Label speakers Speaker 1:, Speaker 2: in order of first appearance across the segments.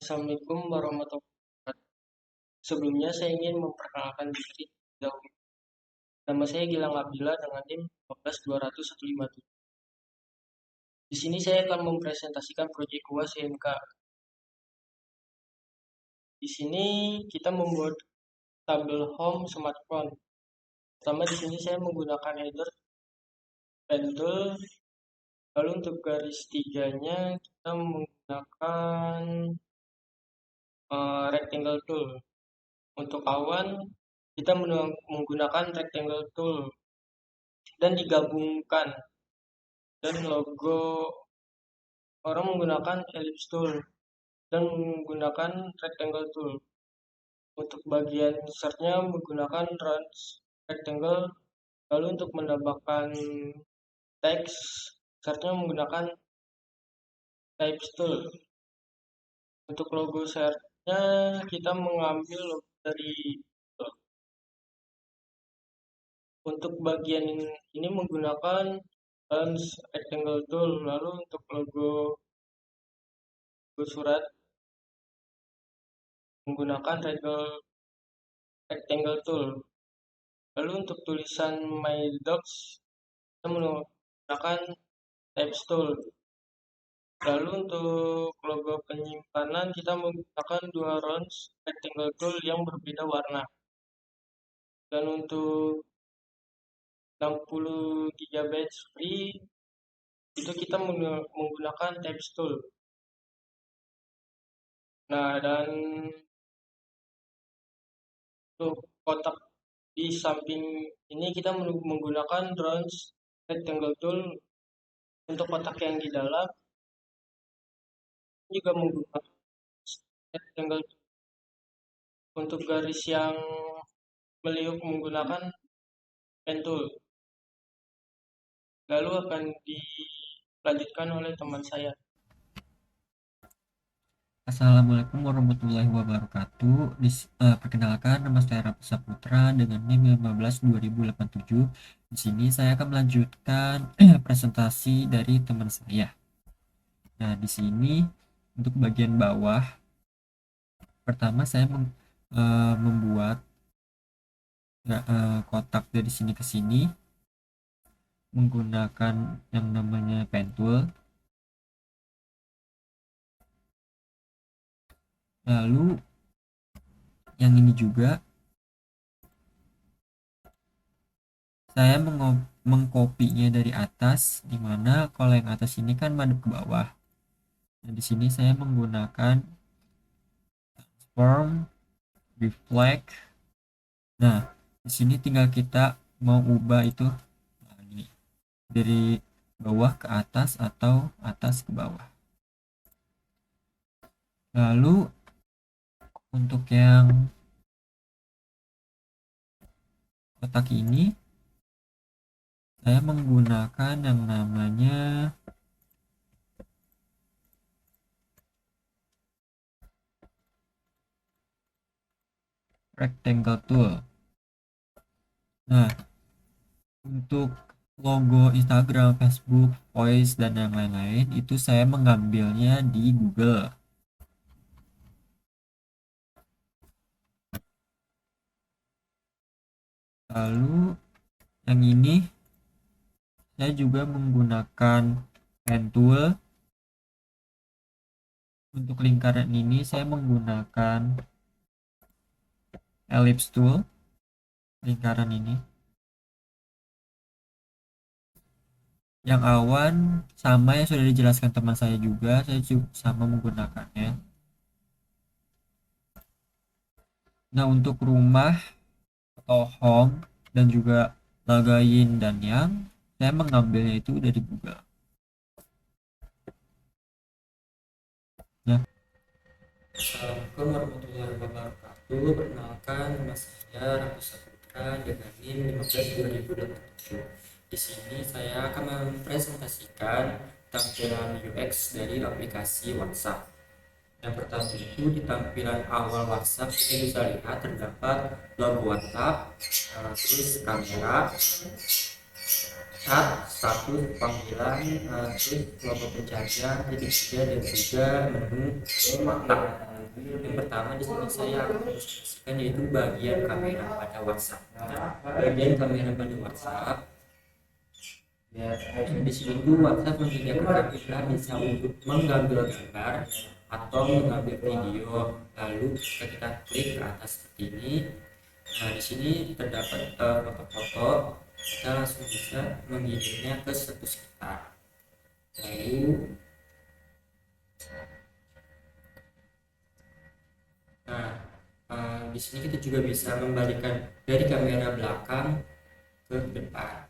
Speaker 1: Assalamualaikum warahmatullahi wabarakatuh. Sebelumnya saya ingin memperkenalkan diri dahulu. Nama saya Gilang Abdillah dengan NIM 15200-157. Di sini saya akan mempresentasikan proyek UAS IMK. Di sini kita membuat tabel home smartphone. Pertama di sini saya menggunakan header pen tool. Lalu untuk garis tiganya kita menggunakan rectangle tool. Untuk awan kita menggunakan rectangle tool dan digabungkan, dan logo orang menggunakan ellipse tool dan menggunakan rectangle tool. Untuk bagian insertnya menggunakan round rectangle. Lalu untuk menambahkan teks insertnya menggunakan type tool. Untuk logo share-nya kita mengambil logo dari untuk bagian ini menggunakan round rectangle tool. Lalu untuk logo surat menggunakan rectangle tool. Lalu untuk tulisan my docs kita menggunakan type tool. Lalu untuk logo penyimpanan kita menggunakan dua rounds rectangle tool yang berbeda warna. Dan untuk 60 GB free itu kita menggunakan type tool. Nah, dan untuk kotak di samping ini kita menggunakan rounds rectangle tool. Untuk kotak yang di dalam juga menggunakan rectangle tool. Untuk garis yang meliuk menggunakan pen tool. Lalu akan dilanjutkan oleh teman saya.
Speaker 2: Assalamualaikum warahmatullahi wabarakatuh. Perkenalkan, nama saya Rafa Saputra dengan NIM 15 2087. Di sini saya akan melanjutkan presentasi dari teman saya. Nah, di sini untuk bagian bawah, pertama saya membuat kotak dari sini ke sini menggunakan yang namanya pen tool. Lalu yang ini juga saya mengkopinya dari atas, dimana kalau yang atas ini kan madep ke bawah. Nah, di sini saya menggunakan transform, reflect. Nah, di sini tinggal kita mau ubah itu, nah, ini dari bawah ke atas atau atas ke bawah. Lalu untuk yang kotak ini saya menggunakan yang namanya rectangle tool. Nah, untuk logo Instagram, Facebook, Voice, dan yang lain-lain itu saya mengambilnya di Google. Lalu yang ini saya juga menggunakan pen tool. Untuk lingkaran ini saya menggunakan ellipse tool, lingkaran ini. Yang awan sama yang sudah dijelaskan teman saya juga, saya juga sama menggunakannya. Nah, untuk rumah atau home dan juga lagain dan yang saya mengambilnya itu dari Google. Nah, Assalamualaikum warahmatullahi wabarakatuh. Perkenalkan, nama saya Rafa Saputra dengan NIM 15 2087. Di sini saya akan mempresentasikan tampilan UX dari aplikasi WhatsApp. Yang pertama itu di tampilan awal WhatsApp kita bisa lihat terdapat logo WhatsApp, terus kamera, chat, status, panggilan, terus logo pencarian, titik tiga, dan juga menu kontak. Yang pertama di sini saya akan menjelaskan yaitu bagian kamera pada WhatsApp. Nah, bagian kamera pada WhatsApp di sini tuh WhatsApp menyediakan kita bisa untuk mengambil gambar atau mengambil video. Lalu jika kita klik ke atas seperti ini, nah di sini terdapat foto-foto, kita langsung bisa mengirimnya ke status kita. Lalu di sini kita juga bisa membalikan dari kamera belakang ke depan.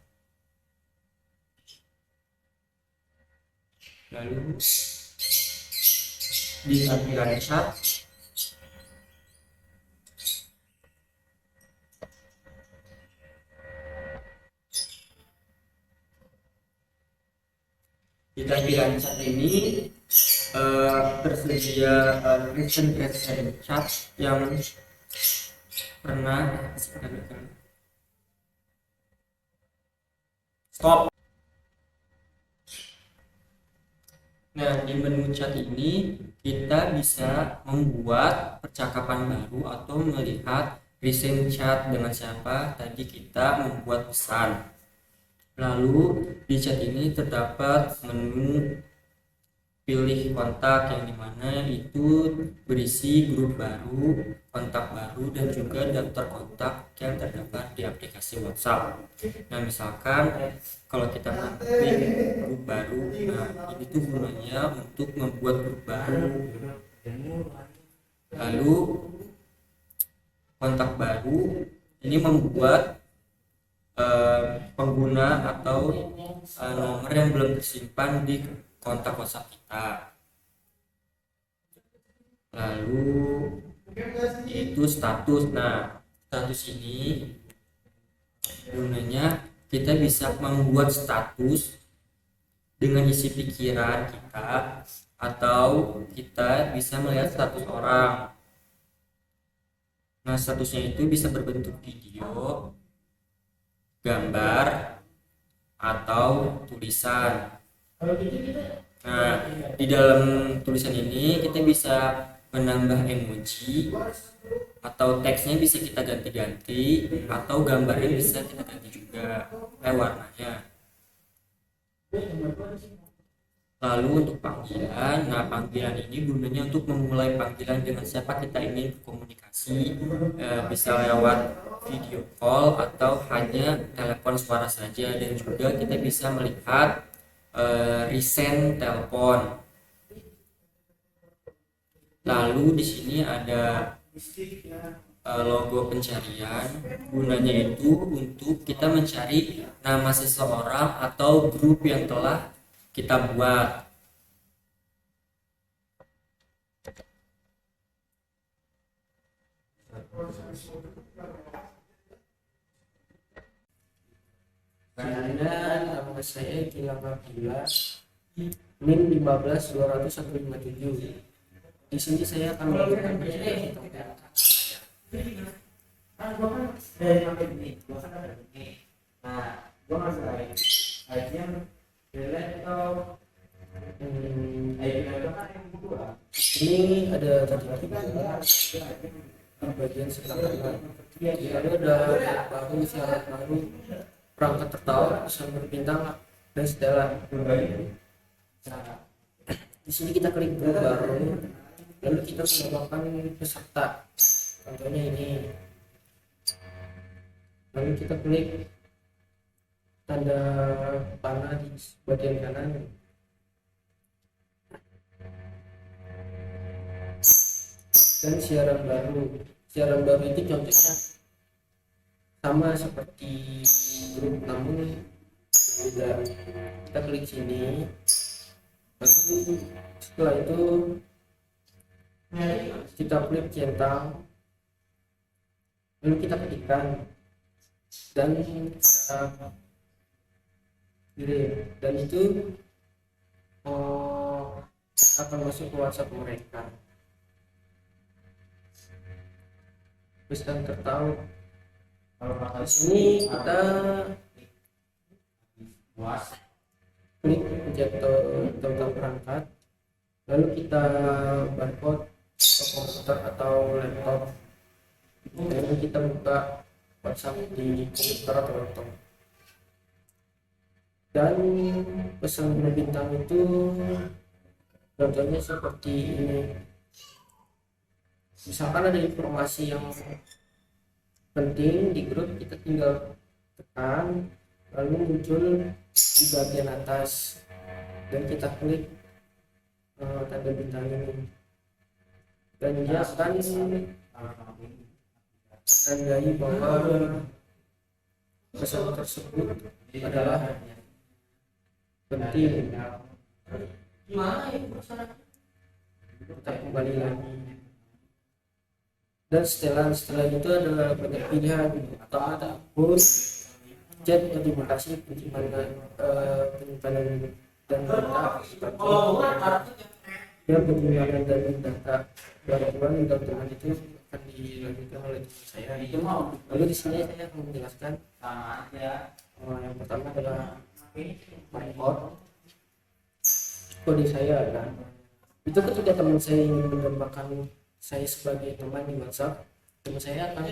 Speaker 2: Lalu di tampilan chat ini tersedia recent chat yang pernah stop. Nah, di menu chat ini kita bisa membuat percakapan baru atau melihat recent chat dengan siapa tadi kita membuat pesan. Lalu di chat ini terdapat menu pilih kontak yang dimana itu berisi grup baru, kontak baru, dan juga daftar kontak yang terdapat di aplikasi WhatsApp. Nah, misalkan kalau kita pilih grup baru, nah ini tuh gunanya untuk membuat grup baru. Lalu kontak baru ini membuat pengguna atau nomor yang belum tersimpan di kontak WhatsApp kita. Lalu itu status. Nah, status ini gunanya kita bisa membuat status dengan isi pikiran kita, atau kita bisa melihat status orang. Nah, statusnya itu bisa berbentuk video, gambar, atau tulisan. Nah, di dalam tulisan ini kita bisa menambah emoji, atau teksnya bisa kita ganti-ganti, atau gambarnya bisa kita ganti juga warnanya. Lalu untuk panggilan, nah panggilan ini gunanya untuk memulai panggilan dengan siapa kita ingin komunikasi, bisa lewat video call atau hanya telepon suara saja, dan juga kita bisa melihat recent telepon. Lalu di sini ada logo pencarian, gunanya itu untuk kita mencari nama seseorang atau grup yang telah kita buat. Nama saya Gilang Abdillah, NIM 15200-157. Di sini saya akan melakukan ini ada tadi bagian sebelah kanan, lalu ada baru syarat baru, perangkat tertawa, pesan berbintang, dan setelah. Di sini kita klik baru, lalu kita menambahkan peserta, contohnya ini. Lalu kita klik tanda panah di bagian kanan. Dan siaran baru itu contohnya sama seperti grup, namun beda. Kita klik sini, lalu setelah itu kita klik centang, lalu kita ketikkan dan dan itu akan masuk ke WhatsApp mereka. Pesan tertahu. Di sini kita klik pencet tombol perangkat, lalu kita barcode komputer atau laptop. Kemudian kita buka WhatsApp di komputer atau laptop. Dan pesan berbintang itu contohnya seperti ini. Misalkan ada informasi yang penting di grup, kita tinggal tekan lalu muncul di bagian atas dan kita klik tanda bintang ini, dan dia akan menandai bahwa pesan tersebut adalah penting. Kita kembali lagi, dan setelah itu ada banyak pilihan, pertama akun, chat, notifikasi, penyimpanan dan data, dan penyimpanan dan data bantuan teman itu akan dilanjutkan oleh teman saya. Lalu di sini saya akan menjelaskan yang pertama adalah kode saya. Nah, itu ketika teman saya ingin menambahkan saya sebagai teman di WhatsApp, teman saya akan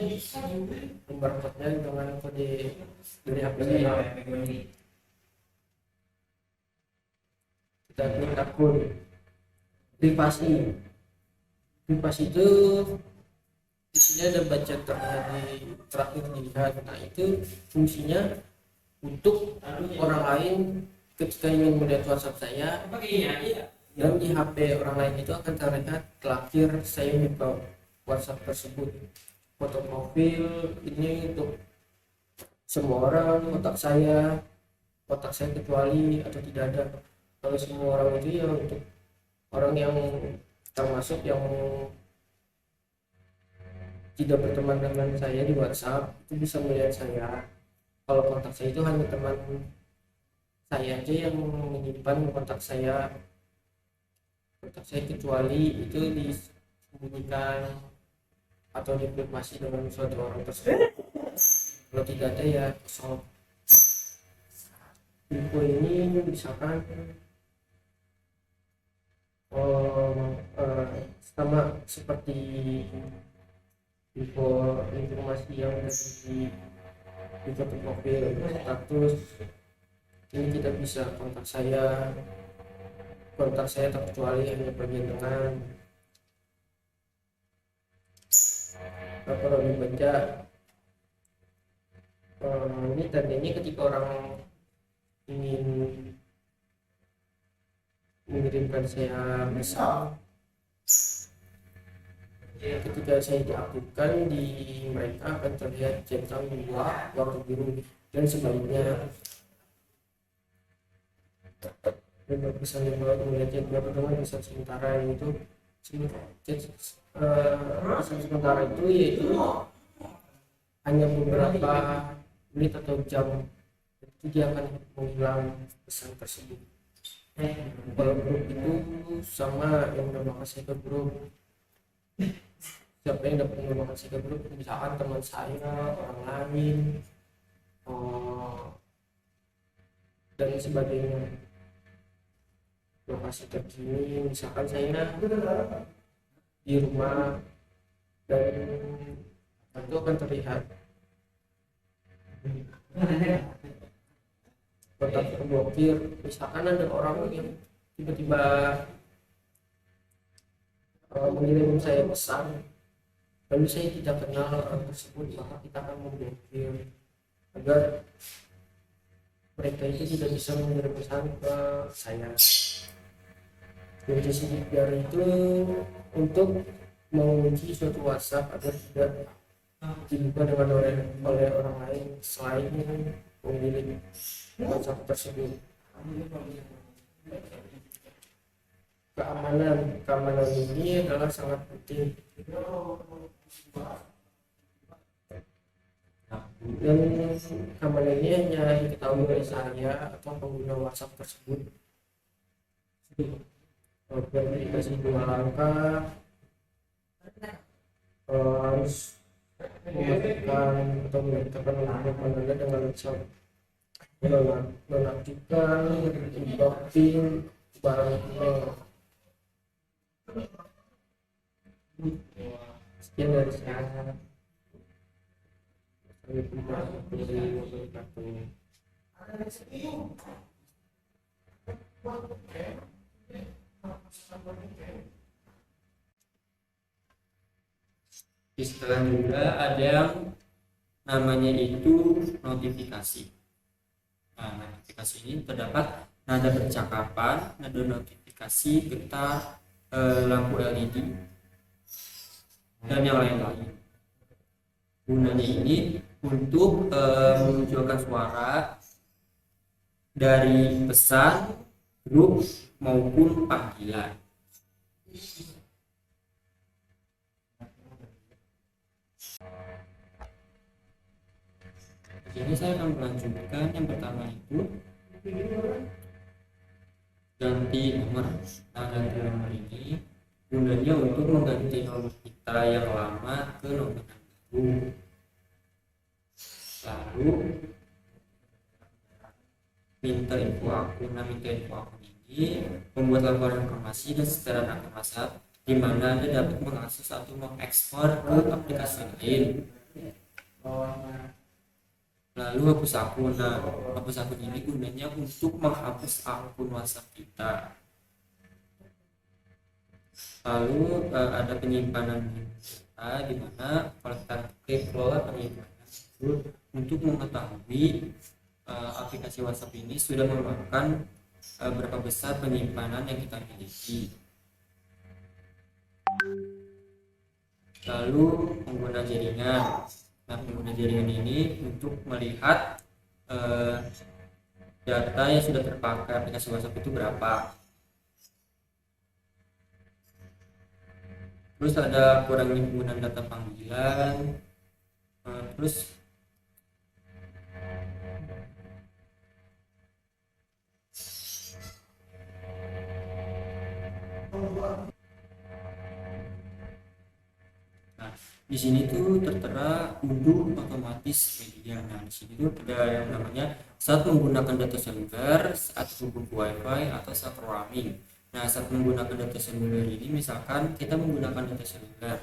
Speaker 2: membarcode-nya dengan kode dari HP saya. Kita klik akun privasi itu di sini ada baca terlihat di terakhir dilihat. Nah, itu fungsinya untuk orang lain ketika ingin melihat WhatsApp saya, dan di HP orang lain itu akan terlihat terakhir saya buka WhatsApp tersebut. Foto profil ini untuk semua orang, kotak saya kecuali atau tidak ada. Kalau semua orang itu ya untuk orang yang termasuk yang tidak berteman dengan saya di WhatsApp itu bisa melihat saya. Kalau kontak saya itu hanya teman saya aja yang menyimpan kontak saya, kecuali itu disembunyikan atau diprivasi dengan suatu orang tersebut. Kalau tidak ada ya kosong. Info ini misalkan sama seperti informasi yang ada di foto profil, status. Ini kita bisa kontak saya terkecuali hanya bagian tengah. Nah, kalau dibaca ini tandanya ketika orang ingin mengirimkan saya pesan, ketika saya diaktifkan di mereka akan terlihat centang 2 warna biru, dan sebaliknya. Dan pesan yang melihat berapa teman pesan sementara itu pesan sementara itu yaitu hanya beberapa menit atau jam, itu dia akan menghilang pesan tersebut. Kalau grup itu sama yang menambahkan saya ke grup, siapa yang dapat menambahkan saya ke grup, misalkan teman saya, orang lain, dan sebagainya. Lokasi terkini misalkan saya di rumah, dan itu akan terlihat kotak terblokir. Misalkan ada orang yang tiba-tiba mengirim saya pesan lalu saya tidak kenal orang tersebut, maka kita akan memblokir agar mereka itu tidak bisa mengirim pesan ke saya. Jadi sidik jari itu untuk mengunci suatu WhatsApp agar tidak dibuka dengan oleh orang lain selain pemilik WhatsApp tersebut. Keamanan ini adalah sangat penting, dan keamanan ini hanya diketahui oleh saya atau pengguna WhatsApp tersebut. Verifikasi 2 langkah, harus memastikan atau menetapkan nomor Anda dengan WhatsApp, menaktifkan PIN barang email, Sekian dari saya. Assalamualaikum warahmatullahi wabarakatuh. Di setelah juga ada yang namanya itu notifikasi. Nah, notifikasi ini terdapat nada percakapan, nada notifikasi, getar, lampu LED, dan yang lain-lain. Gunanya ini untuk memunculkan suara dari pesan, grup, maupun panggilan. Jadi saya akan melanjutkan yang pertama itu ganti nomor. Nah, ganti nomor ini gunanya untuk mengganti nomor kita yang lama ke nomor yang baru. Lalu minta info akun. Nah, minta info akun ini membuat laporan informasi dan setelan akun WhatsApp di mana Anda dapat mengakses atau mengekspor ke aplikasi lain. Lalu hapus akun. Nah, hapus akun ini gunanya untuk menghapus akun WhatsApp kita. Lalu ada penyimpanan kita, di mana kalau kita klik kelola penyimpanan itu untuk mengetahui aplikasi WhatsApp ini sudah memakan berapa besar penyimpanan yang kita miliki. Lalu pengguna jaringan. Nah, pengguna jaringan ini untuk melihat data yang sudah terpakai aplikasi WhatsApp itu berapa. Terus ada kurangi penggunaan data panggilan. Terus di sini tuh tertera unduh otomatis media. Nah, di sini tuh ada yang namanya saat menggunakan data seluler, saat hubung ke WiFi, atau saat roaming. Nah, saat menggunakan data seluler ini, misalkan kita menggunakan data seluler,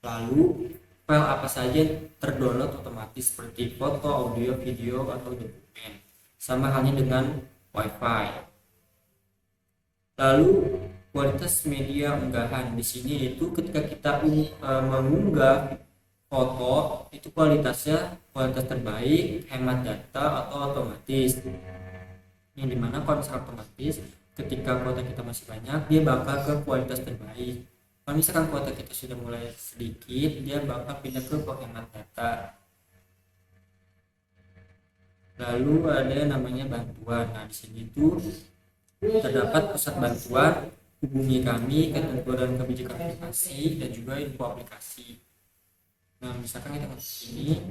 Speaker 2: lalu file apa saja terdownload otomatis seperti foto, audio, video, atau dokumen. Sama halnya dengan WiFi. Lalu kualitas media unggahan di sini itu ketika kita mengunggah foto itu kualitasnya kualitas terbaik, hemat data, atau otomatis. Yang dimana kalau misalkan otomatis ketika kuota kita masih banyak dia bakal ke kualitas terbaik. Kalau misalkan kuota kita sudah mulai sedikit dia bakal pindah ke hemat data. Lalu ada namanya bantuan. Nah, di sini tuh terdapat pusat bantuan, hubungi kami, ketentuan dan kebijakan aplikasi, dan juga info aplikasi. Nah, misalkan kita masuk sini,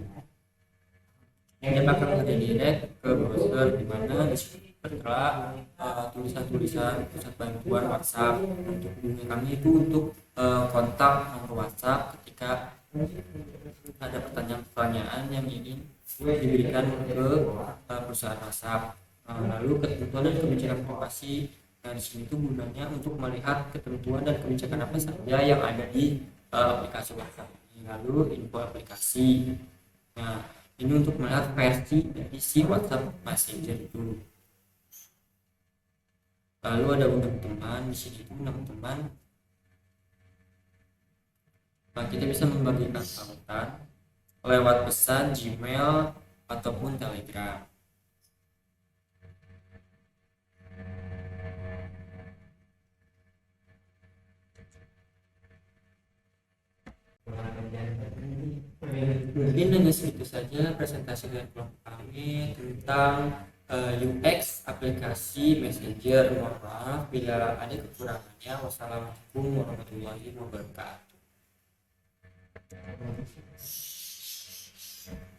Speaker 2: dia bakal redirect ke browser di mana di sini tertera tulisan-tulisan pusat bantuan WhatsApp. Untuk hubungi kami itu untuk kontak nomor WhatsApp ketika ada pertanyaan-pertanyaan yang ingin diberikan ke perusahaan WhatsApp. Lalu ketentuan dan kebijakan aplikasi. Nah, di sini tuh gunanya untuk melihat ketentuan dan kebijakan apa saja yang ada di aplikasi WhatsApp ini. Lalu info aplikasi. Nah, ini untuk melihat versi dari si WhatsApp Messenger itu. Lalu ada undang teman. Di sini itu undang teman. Nah, kita bisa membagikan tautan lewat pesan Gmail ataupun Telegram. Mungkin hanya segitu saja presentasi dari kelompok kami tentang UX aplikasi Messenger. Mohon maaf bila ada kekurangannya. Wassalamualaikum warahmatullahi wabarakatuh.